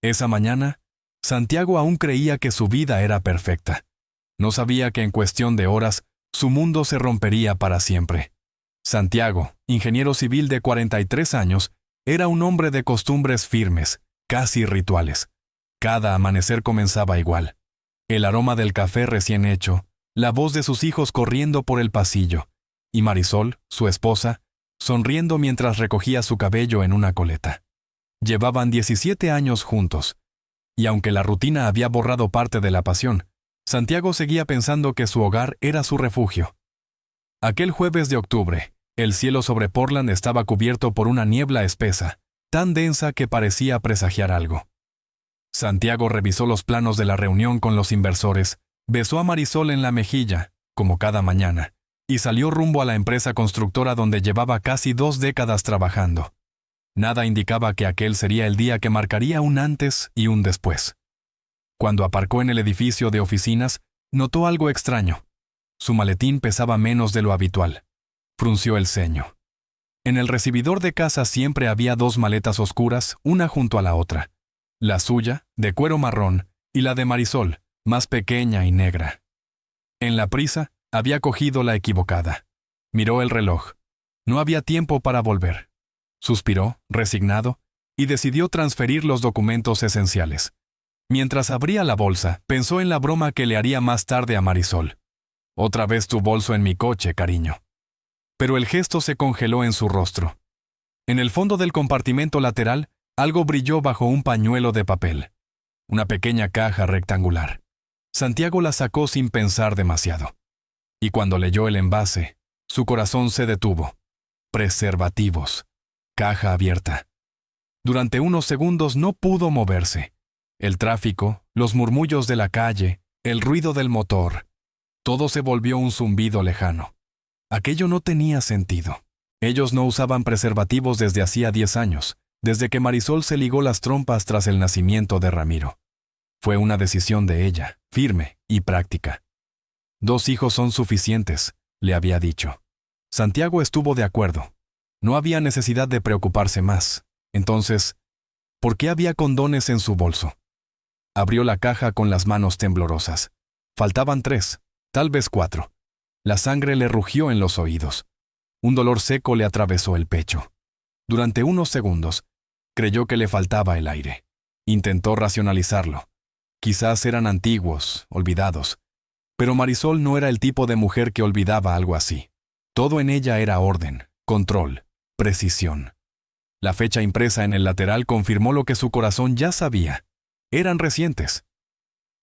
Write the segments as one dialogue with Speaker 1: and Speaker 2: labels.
Speaker 1: Esa mañana, Santiago aún creía que su vida era perfecta. No sabía que en cuestión de horas, su mundo se rompería para siempre. Santiago, ingeniero civil de 43 años, era un hombre de costumbres firmes, casi rituales. Cada amanecer comenzaba igual. El aroma del café recién hecho, la voz de sus hijos corriendo por el pasillo, y Marisol, su esposa, sonriendo mientras recogía su cabello en una coleta. Llevaban 17 años juntos, y aunque la rutina había borrado parte de la pasión, Santiago seguía pensando que su hogar era su refugio. Aquel jueves de octubre, el cielo sobre Portland estaba cubierto por una niebla espesa, tan densa que parecía presagiar algo. Santiago revisó los planos de la reunión con los inversores, besó a Marisol en la mejilla, como cada mañana, y salió rumbo a la empresa constructora donde llevaba casi 2 décadas trabajando. Nada indicaba que aquel sería el día que marcaría un antes y un después. Cuando aparcó en el edificio de oficinas, notó algo extraño. Su maletín pesaba menos de lo habitual. Frunció el ceño. En el recibidor de casa siempre había 2 maletas oscuras, una junto a la otra. La suya, de cuero marrón, y la de Marisol, más pequeña y negra. En la prisa, había cogido la equivocada. Miró el reloj. No había tiempo para volver. Suspiró, resignado, y decidió transferir los documentos esenciales. Mientras abría la bolsa, pensó en la broma que le haría más tarde a Marisol. «Otra vez tu bolso en mi coche, cariño». Pero el gesto se congeló en su rostro. En el fondo del compartimento lateral, algo brilló bajo un pañuelo de papel. Una pequeña caja rectangular. Santiago la sacó sin pensar demasiado. Y cuando leyó el envase, su corazón se detuvo. Preservativos. Caja abierta. Durante unos segundos no pudo moverse. El tráfico, los murmullos de la calle, el ruido del motor. Todo se volvió un zumbido lejano. Aquello no tenía sentido. Ellos no usaban preservativos desde hacía 10 años, desde que Marisol se ligó las trompas tras el nacimiento de Ramiro. Fue una decisión de ella, firme y práctica. 2 hijos son suficientes, le había dicho. Santiago estuvo de acuerdo. No había necesidad de preocuparse más. Entonces, ¿por qué había condones en su bolso? Abrió la caja con las manos temblorosas. Faltaban 3, tal vez 4. La sangre le rugió en los oídos. Un dolor seco le atravesó el pecho. Durante unos segundos, creyó que le faltaba el aire. Intentó racionalizarlo. Quizás eran antiguos, olvidados. Pero Marisol no era el tipo de mujer que olvidaba algo así. Todo en ella era orden, control, precisión. La fecha impresa en el lateral confirmó lo que su corazón ya sabía. Eran recientes.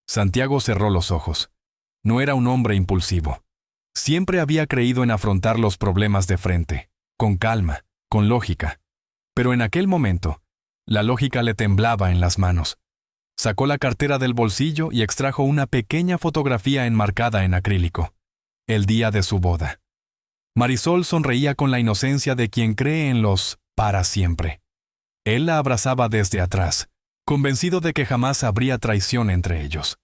Speaker 1: Santiago cerró los ojos. No era un hombre impulsivo. Siempre había creído en afrontar los problemas de frente, con calma, con lógica. Pero en aquel momento, la lógica le temblaba en las manos. Sacó la cartera del bolsillo y extrajo una pequeña fotografía enmarcada en acrílico. El día de su boda. Marisol sonreía con la inocencia de quien cree en los para siempre. Él la abrazaba desde atrás, convencido de que jamás habría traición entre ellos.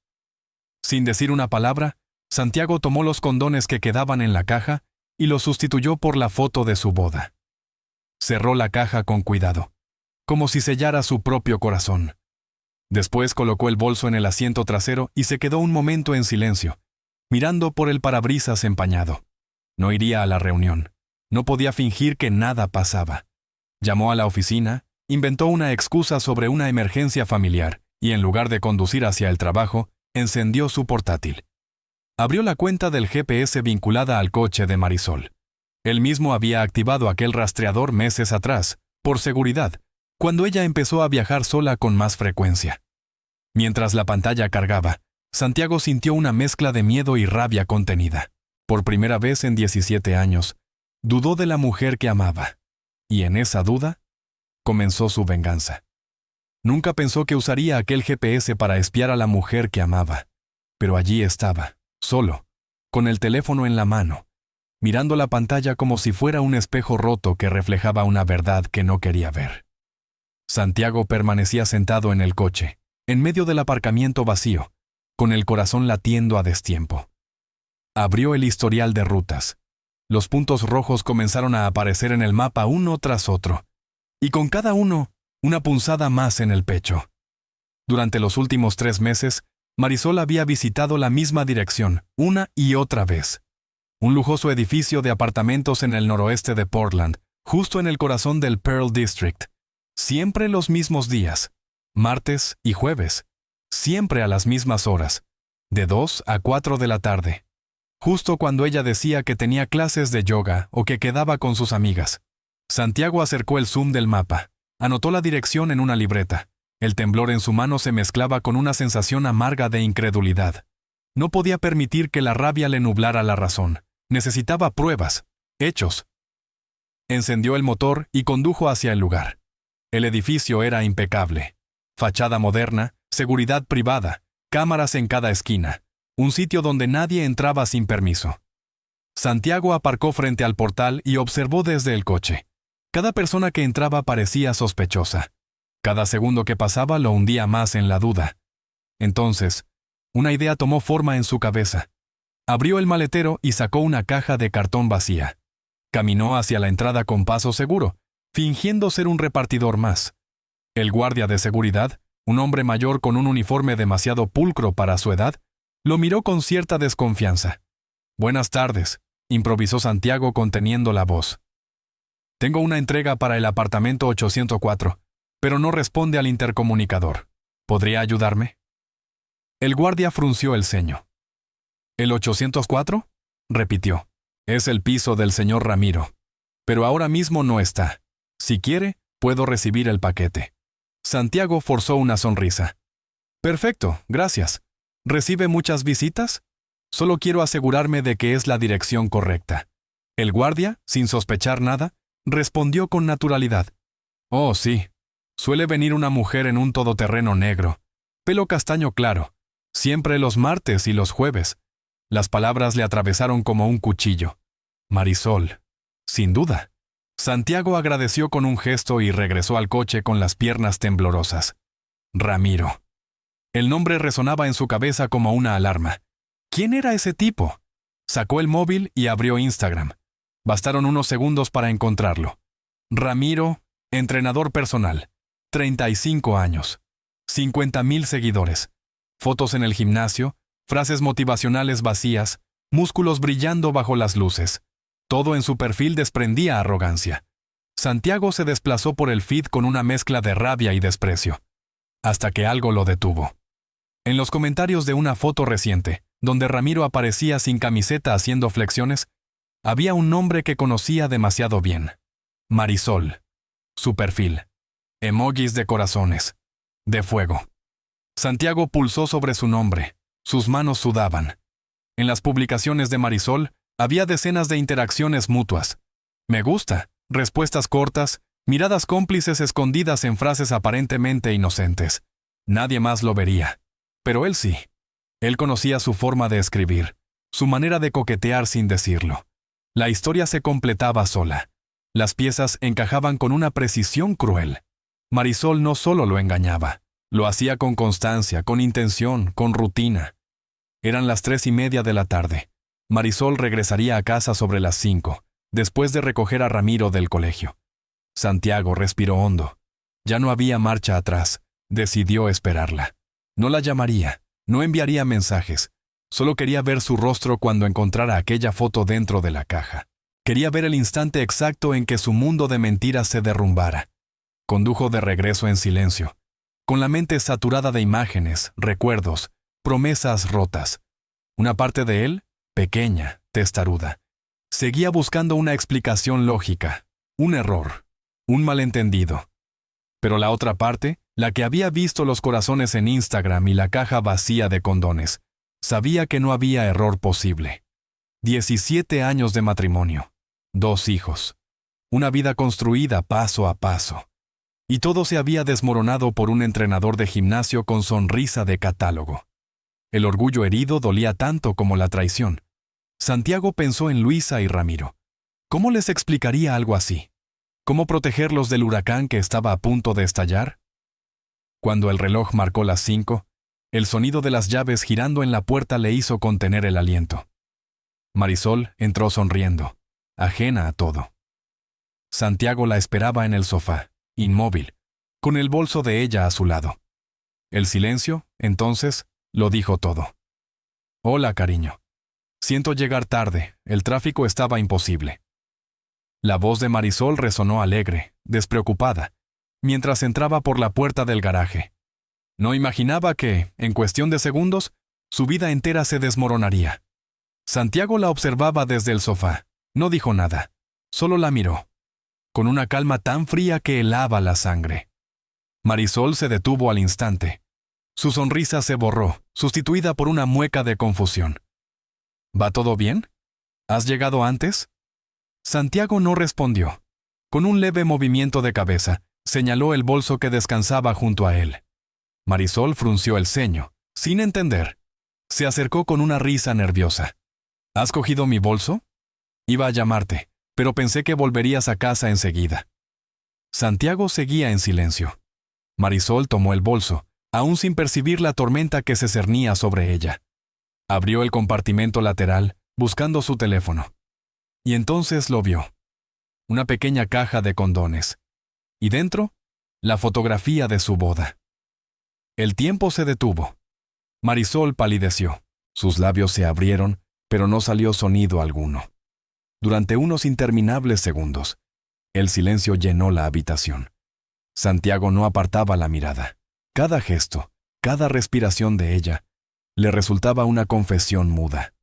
Speaker 1: Sin decir una palabra, Santiago tomó los condones que quedaban en la caja y los sustituyó por la foto de su boda. Cerró la caja con cuidado, como si sellara su propio corazón. Después colocó el bolso en el asiento trasero y se quedó un momento en silencio, mirando por el parabrisas empañado. No iría a la reunión. No podía fingir que nada pasaba. Llamó a la oficina, inventó una excusa sobre una emergencia familiar y en lugar de conducir hacia el trabajo, encendió su portátil. Abrió la cuenta del GPS vinculada al coche de Marisol. Él mismo había activado aquel rastreador meses atrás, por seguridad, cuando ella empezó a viajar sola con más frecuencia. Mientras la pantalla cargaba, Santiago sintió una mezcla de miedo y rabia contenida. Por primera vez en 17 años, dudó de la mujer que amaba. Y en esa duda, comenzó su venganza. Nunca pensó que usaría aquel GPS para espiar a la mujer que amaba. Pero allí estaba, solo, con el teléfono en la mano, mirando la pantalla como si fuera un espejo roto que reflejaba una verdad que no quería ver. Santiago permanecía sentado en el coche, en medio del aparcamiento vacío, con el corazón latiendo a destiempo. Abrió el historial de rutas. Los puntos rojos comenzaron a aparecer en el mapa uno tras otro, y con cada uno, una punzada más en el pecho. Durante los últimos 3 meses, Marisol había visitado la misma dirección, una y otra vez. Un lujoso edificio de apartamentos en el noroeste de Portland, justo en el corazón del Pearl District. Siempre los mismos días, martes y jueves, siempre a las mismas horas, de 2 a 4 de la tarde. Justo cuando ella decía que tenía clases de yoga o que quedaba con sus amigas. Santiago acercó el zoom del mapa, anotó la dirección en una libreta. El temblor en su mano se mezclaba con una sensación amarga de incredulidad. No podía permitir que la rabia le nublara la razón. Necesitaba pruebas, hechos. Encendió el motor y condujo hacia el lugar. El edificio era impecable. Fachada moderna, seguridad privada, cámaras en cada esquina. Un sitio donde nadie entraba sin permiso. Santiago aparcó frente al portal y observó desde el coche. Cada persona que entraba parecía sospechosa. Cada segundo que pasaba lo hundía más en la duda. Entonces, una idea tomó forma en su cabeza. Abrió el maletero y sacó una caja de cartón vacía. Caminó hacia la entrada con paso seguro, fingiendo ser un repartidor más. El guardia de seguridad, un hombre mayor con un uniforme demasiado pulcro para su edad, lo miró con cierta desconfianza. «Buenas tardes», improvisó Santiago conteniendo la voz. «Tengo una entrega para el apartamento 804, pero no responde al intercomunicador. ¿Podría ayudarme?» El guardia frunció el ceño. «¿El 804?» repitió. «Es el piso del señor Ramiro. Pero ahora mismo no está. Si quiere, puedo recibir el paquete». Santiago forzó una sonrisa. «Perfecto, gracias. ¿Recibe muchas visitas? Solo quiero asegurarme de que es la dirección correcta». El guardia, sin sospechar nada, respondió con naturalidad. «Oh, sí. Suele venir una mujer en un todoterreno negro, pelo castaño claro, siempre los martes y los jueves». Las palabras le atravesaron como un cuchillo. Marisol. Sin duda. Santiago agradeció con un gesto y regresó al coche con las piernas temblorosas. Ramiro. El nombre resonaba en su cabeza como una alarma. ¿Quién era ese tipo? Sacó el móvil y abrió Instagram. Bastaron unos segundos para encontrarlo. Ramiro, entrenador personal. 35 años. 50,000 seguidores. Fotos en el gimnasio, frases motivacionales vacías, músculos brillando bajo las luces. Todo en su perfil desprendía arrogancia. Santiago se desplazó por el feed con una mezcla de rabia y desprecio. Hasta que algo lo detuvo. En los comentarios de una foto reciente, donde Ramiro aparecía sin camiseta haciendo flexiones, había un nombre que conocía demasiado bien. Marisol. Su perfil. Emojis de corazones. De fuego. Santiago pulsó sobre su nombre. Sus manos sudaban. En las publicaciones de Marisol había decenas de interacciones mutuas. Me gusta, respuestas cortas, miradas cómplices escondidas en frases aparentemente inocentes. Nadie más lo vería. Pero él sí. Él conocía su forma de escribir, su manera de coquetear sin decirlo. La historia se completaba sola. Las piezas encajaban con una precisión cruel. Marisol no solo lo engañaba, lo hacía con constancia, con intención, con rutina. Eran las 3:30 de la tarde. Marisol regresaría a casa sobre las 5, después de recoger a Ramiro del colegio. Santiago respiró hondo. Ya no había marcha atrás. Decidió esperarla. No la llamaría, no enviaría mensajes. Solo quería ver su rostro cuando encontrara aquella foto dentro de la caja. Quería ver el instante exacto en que su mundo de mentiras se derrumbara. Condujo de regreso en silencio, con la mente saturada de imágenes, recuerdos, promesas rotas. Una parte de él, pequeña, testaruda, seguía buscando una explicación lógica, un error, un malentendido. Pero la otra parte, la que había visto los corazones en Instagram y la caja vacía de condones, sabía que no había error posible. 17 años de matrimonio, 2 hijos, una vida construida paso a paso. Y todo se había desmoronado por un entrenador de gimnasio con sonrisa de catálogo. El orgullo herido dolía tanto como la traición. Santiago pensó en Luisa y Ramiro. ¿Cómo les explicaría algo así? ¿Cómo protegerlos del huracán que estaba a punto de estallar? Cuando el reloj marcó las 5, el sonido de las llaves girando en la puerta le hizo contener el aliento. Marisol entró sonriendo, ajena a todo. Santiago la esperaba en el sofá, inmóvil, con el bolso de ella a su lado. El silencio, entonces, lo dijo todo. Hola, cariño. Siento llegar tarde, el tráfico estaba imposible. La voz de Marisol resonó alegre, despreocupada, mientras entraba por la puerta del garaje. No imaginaba que, en cuestión de segundos, su vida entera se desmoronaría. Santiago la observaba desde el sofá. No dijo nada, solo la miró, con una calma tan fría que helaba la sangre. Marisol se detuvo al instante. Su sonrisa se borró, sustituida por una mueca de confusión. ¿Va todo bien? ¿Has llegado antes? Santiago no respondió. Con un leve movimiento de cabeza, señaló el bolso que descansaba junto a él. Marisol frunció el ceño, sin entender. Se acercó con una risa nerviosa. ¿Has cogido mi bolso? Iba a llamarte, pero pensé que volverías a casa enseguida. Santiago seguía en silencio. Marisol tomó el bolso, aún sin percibir la tormenta que se cernía sobre ella. Abrió el compartimento lateral, buscando su teléfono. Y entonces lo vio. Una pequeña caja de condones. Y dentro, la fotografía de su boda. El tiempo se detuvo. Marisol palideció. Sus labios se abrieron, pero no salió sonido alguno. Durante unos interminables segundos, el silencio llenó la habitación. Santiago no apartaba la mirada. Cada gesto, cada respiración de ella, le resultaba una confesión muda.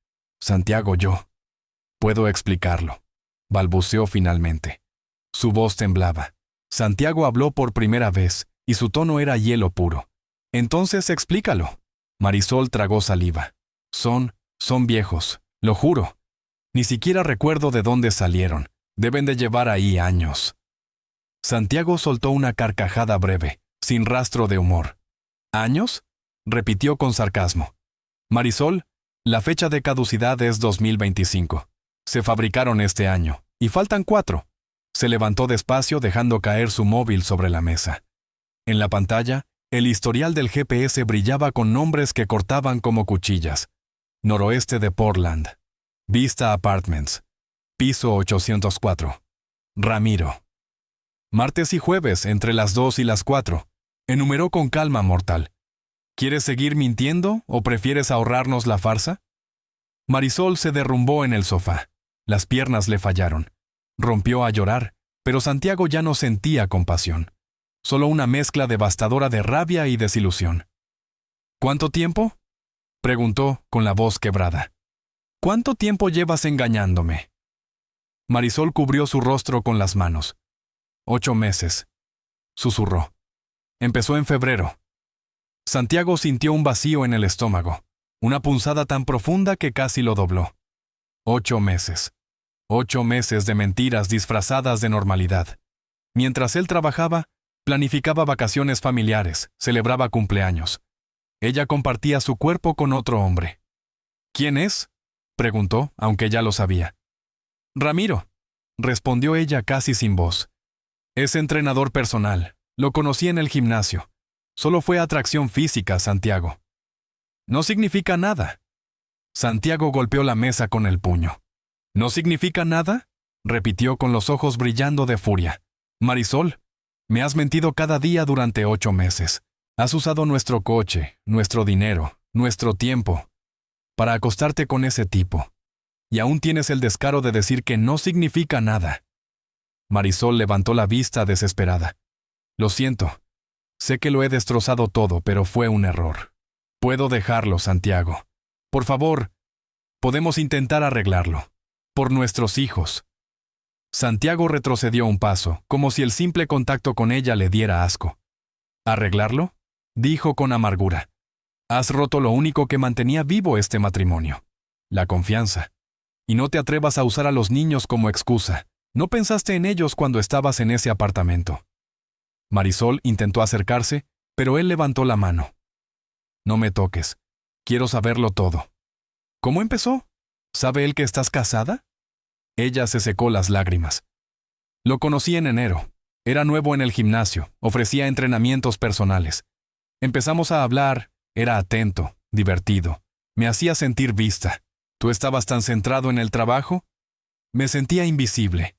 Speaker 1: Santiago, yo puedo explicarlo, balbuceó finalmente. Su voz temblaba. Santiago habló por primera vez, y su tono era hielo puro. Entonces explícalo. Marisol tragó saliva. Son viejos, lo juro. Ni siquiera recuerdo de dónde salieron. Deben de llevar ahí años. Santiago soltó una carcajada breve, sin rastro de humor. ¿Años? Repitió con sarcasmo. Marisol, la fecha de caducidad es 2025. Se fabricaron este año, y faltan 4. Se levantó despacio dejando caer su móvil sobre la mesa. En la pantalla, el historial del GPS brillaba con nombres que cortaban como cuchillas. Noroeste de Portland. Vista Apartments. Piso 804. Ramiro. Martes y jueves, entre las 2 y las 4. Enumeró con calma mortal. ¿Quieres seguir mintiendo o prefieres ahorrarnos la farsa? Marisol se derrumbó en el sofá. Las piernas le fallaron. Rompió a llorar, pero Santiago ya no sentía compasión. Solo una mezcla devastadora de rabia y desilusión. ¿Cuánto tiempo? Preguntó con la voz quebrada. ¿Cuánto tiempo llevas engañándome? Marisol cubrió su rostro con las manos. 8 meses. Susurró. Empezó en febrero. Santiago sintió un vacío en el estómago, una punzada tan profunda que casi lo dobló. 8 meses. 8 meses de mentiras disfrazadas de normalidad. Mientras él trabajaba, planificaba vacaciones familiares, celebraba cumpleaños. Ella compartía su cuerpo con otro hombre. ¿Quién es? Preguntó, aunque ya lo sabía. Ramiro, respondió ella casi sin voz. Es entrenador personal. Lo conocí en el gimnasio. Solo fue atracción física, Santiago. No significa nada. Santiago golpeó la mesa con el puño. ¿No significa nada? Repitió con los ojos brillando de furia. Marisol, me has mentido cada día durante 8 meses. Has usado nuestro coche, nuestro dinero, nuestro tiempo, para acostarte con ese tipo. Y aún tienes el descaro de decir que no significa nada. Marisol levantó la vista desesperada. Lo siento. Sé que lo he destrozado todo, pero fue un error. Puedo dejarlo, Santiago. Por favor, podemos intentar arreglarlo. Por nuestros hijos. Santiago retrocedió un paso, como si el simple contacto con ella le diera asco. ¿Arreglarlo? Dijo con amargura. Has roto lo único que mantenía vivo este matrimonio. La confianza. Y no te atrevas a usar a los niños como excusa. No pensaste en ellos cuando estabas en ese apartamento. Marisol intentó acercarse, pero él levantó la mano. No me toques. Quiero saberlo todo. ¿Cómo empezó? ¿Sabe él que estás casada? Ella se secó las lágrimas. Lo conocí en enero. Era nuevo en el gimnasio, ofrecía entrenamientos personales. Empezamos a hablar, era atento, divertido. Me hacía sentir vista. ¿Tú estabas tan centrado en el trabajo? Me sentía invisible.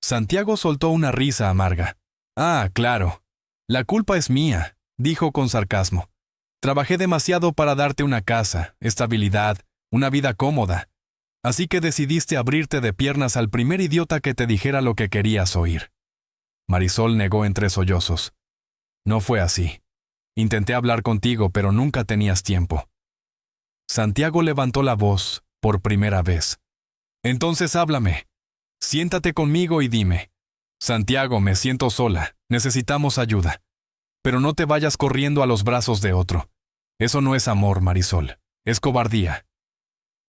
Speaker 1: Santiago soltó una risa amarga. Ah, claro. La culpa es mía, dijo con sarcasmo. Trabajé demasiado para darte una casa, estabilidad, una vida cómoda. Así que decidiste abrirte de piernas al primer idiota que te dijera lo que querías oír. Marisol negó entre sollozos. No fue así. Intenté hablar contigo, pero nunca tenías tiempo. Santiago levantó la voz, por primera vez. Entonces háblame. Siéntate conmigo y dime. Santiago, me siento sola, necesitamos ayuda. Pero no te vayas corriendo a los brazos de otro. Eso no es amor, Marisol, es cobardía.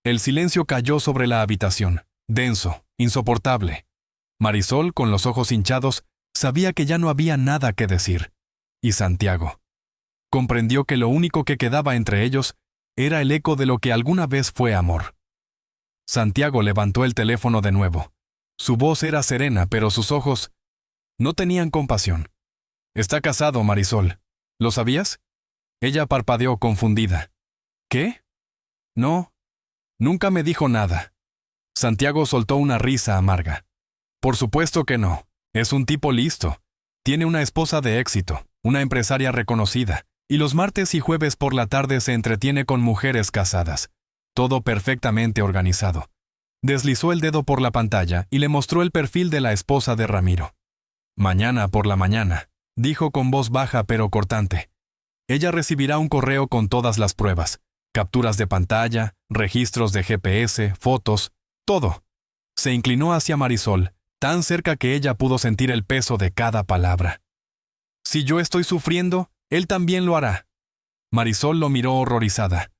Speaker 1: El silencio cayó sobre la habitación, denso, insoportable. Marisol, con los ojos hinchados, sabía que ya no había nada que decir. Y Santiago comprendió que lo único que quedaba entre ellos era el eco de lo que alguna vez fue amor. Santiago levantó el teléfono de nuevo. Su voz era serena, pero sus ojos no tenían compasión. Está casado, Marisol. ¿Lo sabías? Ella parpadeó confundida. ¿Qué? No. Nunca me dijo nada. Santiago soltó una risa amarga. Por supuesto que no. Es un tipo listo. Tiene una esposa de éxito, una empresaria reconocida, y los martes y jueves por la tarde se entretiene con mujeres casadas. Todo perfectamente organizado. Deslizó el dedo por la pantalla y le mostró el perfil de la esposa de Ramiro. Mañana por la mañana, dijo con voz baja pero cortante. Ella recibirá un correo con todas las pruebas, capturas de pantalla, registros de GPS, fotos, todo. Se inclinó hacia Marisol, tan cerca que ella pudo sentir el peso de cada palabra. Si yo estoy sufriendo, él también lo hará. Marisol lo miró horrorizada.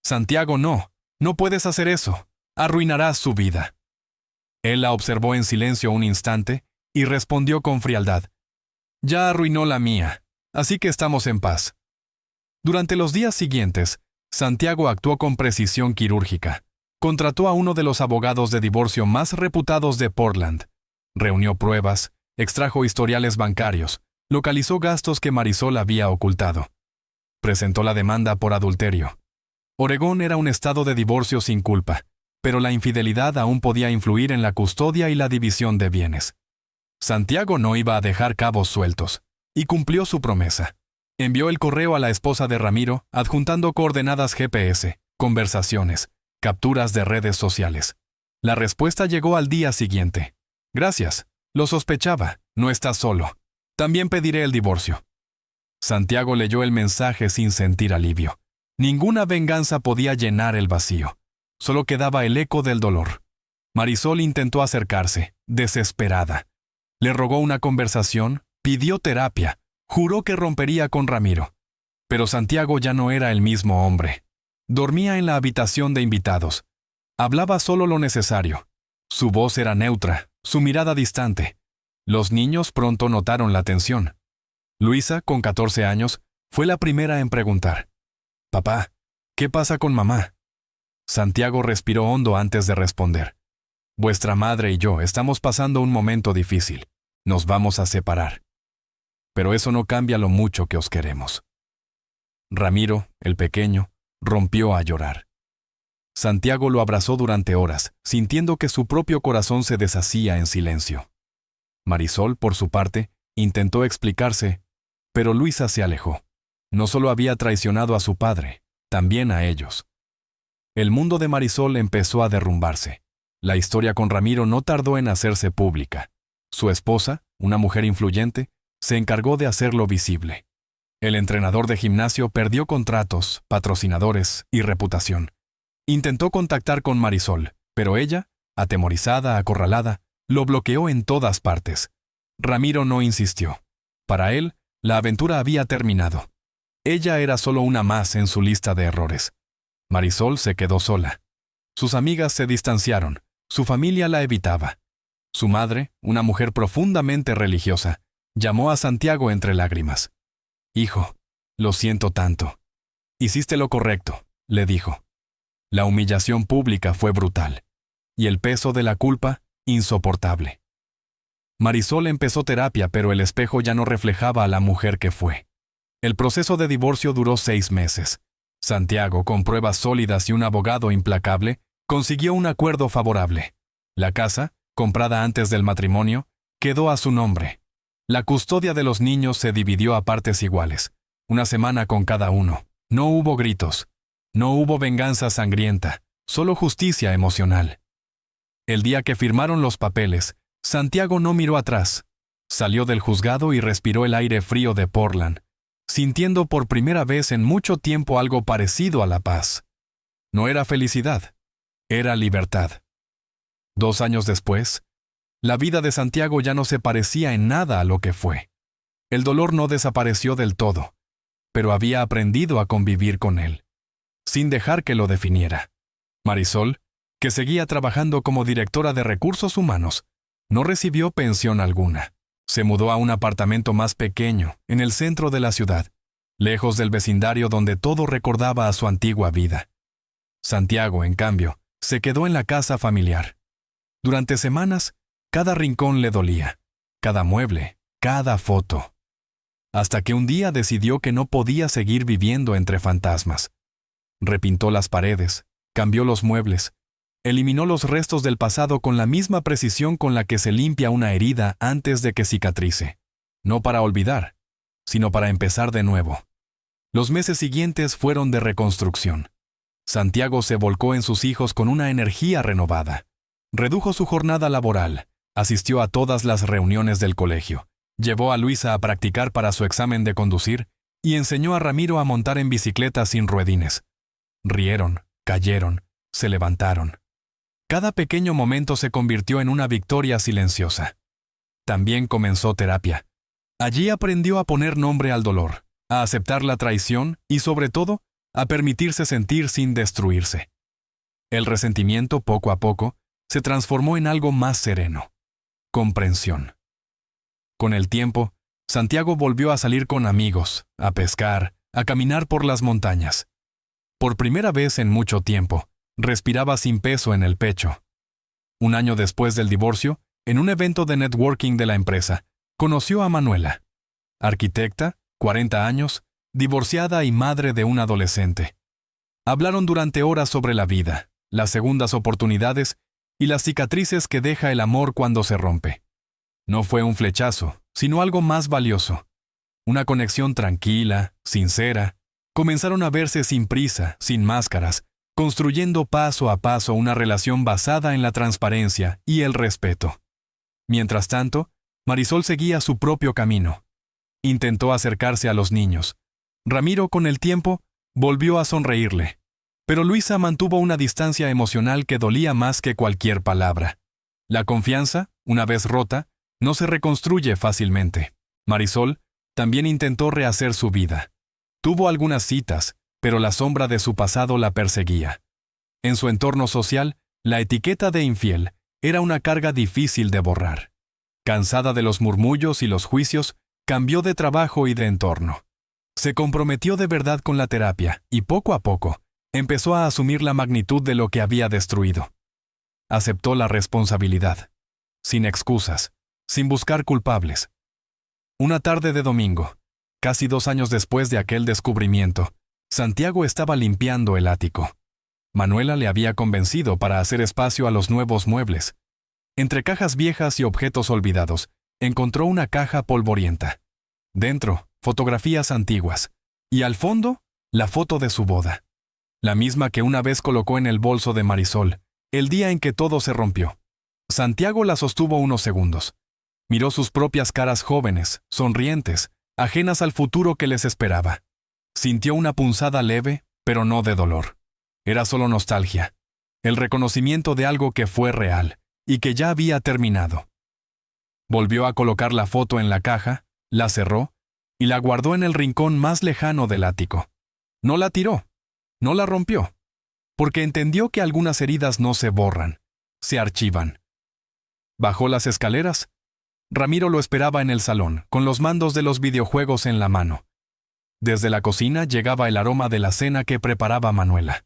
Speaker 1: Santiago, no puedes hacer eso. Arruinarás su vida. Él la observó en silencio un instante y respondió con frialdad. Ya arruinó la mía, así que estamos en paz. Durante los días siguientes, Santiago actuó con precisión quirúrgica. Contrató a uno de los abogados de divorcio más reputados de Portland. Reunió pruebas, extrajo historiales bancarios, localizó gastos que Marisol había ocultado. Presentó la demanda por adulterio. Oregón era un estado de divorcio sin culpa, pero la infidelidad aún podía influir en la custodia y la división de bienes. Santiago no iba a dejar cabos sueltos, y cumplió su promesa. Envió el correo a la esposa de Ramiro, adjuntando coordenadas GPS, conversaciones, capturas de redes sociales. La respuesta llegó al día siguiente. Gracias, lo sospechaba, no estás solo. También pediré el divorcio. Santiago leyó el mensaje sin sentir alivio. Ninguna venganza podía llenar el vacío. Solo quedaba el eco del dolor. Marisol intentó acercarse, desesperada. Le rogó una conversación, pidió terapia, juró que rompería con Ramiro. Pero Santiago ya no era el mismo hombre. Dormía en la habitación de invitados. Hablaba solo lo necesario. Su voz era neutra, su mirada distante. Los niños pronto notaron la tensión. Luisa, con 14 años, fue la primera en preguntar. «Papá, ¿qué pasa con mamá?» Santiago respiró hondo antes de responder. «Vuestra madre y yo estamos pasando un momento difícil. Nos vamos a separar. Pero eso no cambia lo mucho que os queremos». Ramiro, el pequeño, rompió a llorar. Santiago lo abrazó durante horas, sintiendo que su propio corazón se deshacía en silencio. Marisol, por su parte, intentó explicarse, pero Luisa se alejó. No solo había traicionado a su padre, también a ellos. El mundo de Marisol empezó a derrumbarse. La historia con Ramiro no tardó en hacerse pública. Su esposa, una mujer influyente, se encargó de hacerlo visible. El entrenador de gimnasio perdió contratos, patrocinadores y reputación. Intentó contactar con Marisol, pero ella, atemorizada, acorralada, lo bloqueó en todas partes. Ramiro no insistió. Para él, la aventura había terminado. Ella era solo una más en su lista de errores. Marisol se quedó sola. Sus amigas se distanciaron, su familia la evitaba. Su madre, una mujer profundamente religiosa, llamó a Santiago entre lágrimas. «Hijo, lo siento tanto. Hiciste lo correcto», le dijo. La humillación pública fue brutal, y el peso de la culpa, insoportable. Marisol empezó terapia, pero el espejo ya no reflejaba a la mujer que fue. El proceso de divorcio duró 6 meses. Santiago, con pruebas sólidas y un abogado implacable, consiguió un acuerdo favorable. La casa, comprada antes del matrimonio, quedó a su nombre. La custodia de los niños se dividió a partes iguales, una semana con cada uno. No hubo gritos. No hubo venganza sangrienta, solo justicia emocional. El día que firmaron los papeles, Santiago no miró atrás. Salió del juzgado y respiró el aire frío de Portland, sintiendo por primera vez en mucho tiempo algo parecido a la paz. No era felicidad, era libertad. 2 años después, la vida de Santiago ya no se parecía en nada a lo que fue. El dolor no desapareció del todo, pero había aprendido a convivir con él, sin dejar que lo definiera. Marisol, que seguía trabajando como directora de recursos humanos, no recibió pensión alguna. Se mudó a un apartamento más pequeño, en el centro de la ciudad, lejos del vecindario donde todo recordaba a su antigua vida. Santiago, en cambio, se quedó en la casa familiar. Durante semanas, cada rincón le dolía, cada mueble, cada foto. Hasta que un día decidió que no podía seguir viviendo entre fantasmas. Repintó las paredes, cambió los muebles, eliminó los restos del pasado con la misma precisión con la que se limpia una herida antes de que cicatrice. No para olvidar, sino para empezar de nuevo. Los meses siguientes fueron de reconstrucción. Santiago se volcó en sus hijos con una energía renovada. Redujo su jornada laboral, asistió a todas las reuniones del colegio, llevó a Luisa a practicar para su examen de conducir y enseñó a Ramiro a montar en bicicleta sin ruedines. Rieron, cayeron, se levantaron. Cada pequeño momento se convirtió en una victoria silenciosa. También comenzó terapia. Allí aprendió a poner nombre al dolor, a aceptar la traición y, sobre todo, a permitirse sentir sin destruirse. El resentimiento, poco a poco, se transformó en algo más sereno. Comprensión. Con el tiempo, Santiago volvió a salir con amigos, a pescar, a caminar por las montañas. Por primera vez en mucho tiempo, respiraba sin peso en el pecho. Un año después del divorcio, en un evento de networking de la empresa, conoció a Manuela. Arquitecta, 40 años, divorciada y madre de un adolescente. Hablaron durante horas sobre la vida, las segundas oportunidades y las cicatrices que deja el amor cuando se rompe. No fue un flechazo, sino algo más valioso. Una conexión tranquila, sincera. Comenzaron a verse sin prisa, sin máscaras, construyendo paso a paso una relación basada en la transparencia y el respeto. Mientras tanto, Marisol seguía su propio camino. Intentó acercarse a los niños. Ramiro, con el tiempo, volvió a sonreírle. Pero Luisa mantuvo una distancia emocional que dolía más que cualquier palabra. La confianza, una vez rota, no se reconstruye fácilmente. Marisol también intentó rehacer su vida. Tuvo algunas citas, pero la sombra de su pasado la perseguía. En su entorno social, la etiqueta de infiel era una carga difícil de borrar. Cansada de los murmullos y los juicios, cambió de trabajo y de entorno. Se comprometió de verdad con la terapia y poco a poco empezó a asumir la magnitud de lo que había destruido. Aceptó la responsabilidad, sin excusas, sin buscar culpables. Una tarde de domingo, casi 2 años después de aquel descubrimiento, Santiago estaba limpiando el ático. Manuela le había convencido para hacer espacio a los nuevos muebles. Entre cajas viejas y objetos olvidados, encontró una caja polvorienta. Dentro, fotografías antiguas. Y al fondo, la foto de su boda. La misma que una vez colocó en el bolso de Marisol, el día en que todo se rompió. Santiago la sostuvo unos segundos. Miró sus propias caras jóvenes, sonrientes, ajenas al futuro que les esperaba. Sintió una punzada leve, pero no de dolor. Era solo nostalgia. El reconocimiento de algo que fue real y que ya había terminado. Volvió a colocar la foto en la caja, la cerró y la guardó en el rincón más lejano del ático. No la tiró, no la rompió, porque entendió que algunas heridas no se borran, se archivan. Bajó las escaleras. Ramiro lo esperaba en el salón, con los mandos de los videojuegos en la mano. Desde la cocina llegaba el aroma de la cena que preparaba Manuela.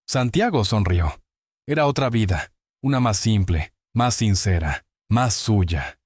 Speaker 1: Santiago sonrió. Era otra vida, una más simple, más sincera, más suya.